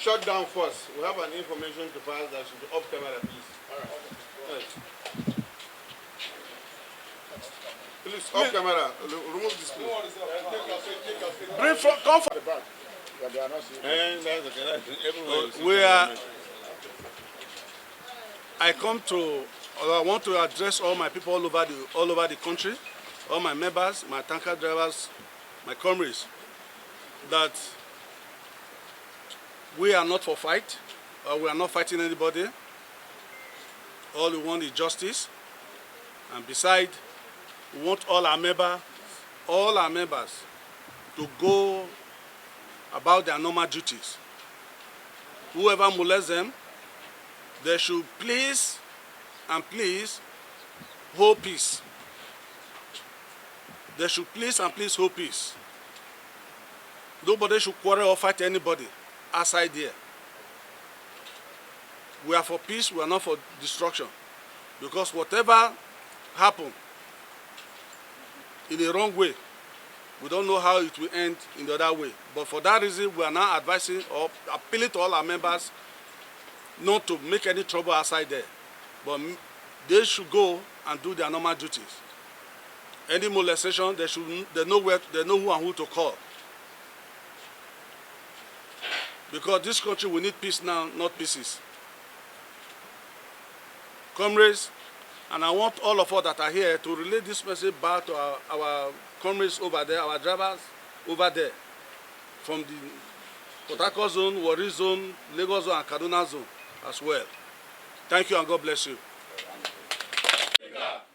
shut down first. We have an information to pass that should be off camera, please. All right. Please, off camera. Remove this, please. Bring from, come from the back. They are not seeing. And that's okay. I want to address all my people all over the country, all my members, my tanker drivers, my comrades, that we are not for fight, or we are not fighting anybody. All we want is justice, and besides, we want all our members to go about their normal duties. Whoever molests them, they should please hold peace. They should please hold peace. Nobody should quarrel or fight anybody outside there. We are for peace, we are not for destruction. Because whatever happens in the wrong way, we don't know how it will end in the other way. But for that reason, we are now advising or appealing to all our members not to make any trouble outside there. But they should go and do their normal duties. Any molestation, they know who and who to call. Because this country, we need peace now, not pieces. Comrades, and I want all of us that are here to relay this message back to our comrades over there, our drivers over there, from the Port Harcourt zone, Warri zone, Lagos zone, and Kaduna zone as well. Thank you and God bless you.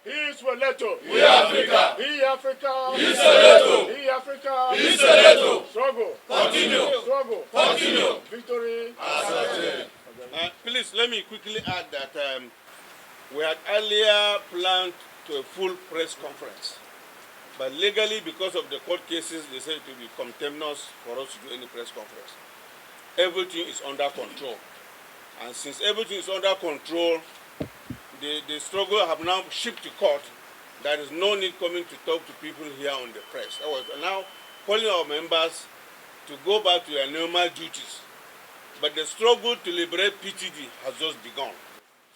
He is Weleto. We Africa. He Africa. He Soweto. He Africa. He Soweto. Struggle. Continue. Struggle. Continue. Victory. Ascertain. Please let me quickly add that we had earlier planned to a full press conference, but legally, because of the court cases, they said it will be contemnous for us to do any press conference. Everything is under control, and since everything is under control, the struggle have now shifted to court. There is no need coming to talk to people here on the press. I was now calling our members to go back to their normal duties. But the struggle to liberate PTD has just begun.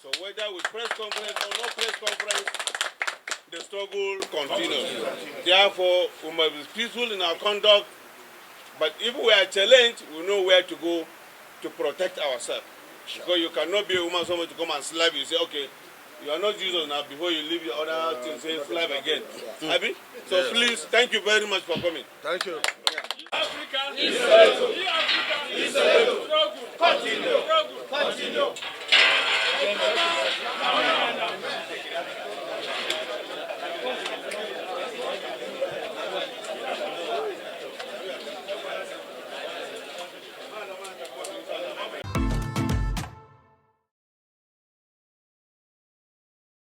So whether with press conference or no press conference, the struggle continues. Therefore, we must be peaceful in our conduct. But if we are challenged, we know where to go to protect ourselves. Because you cannot be a woman, someone to come and slap you. You say, okay, you are not Jesus now, before you leave your other things, say slap again. Abi? So please, thank you very much for coming. Thank you. Africa is Soweto. Africa is Soweto. Continue. Continue.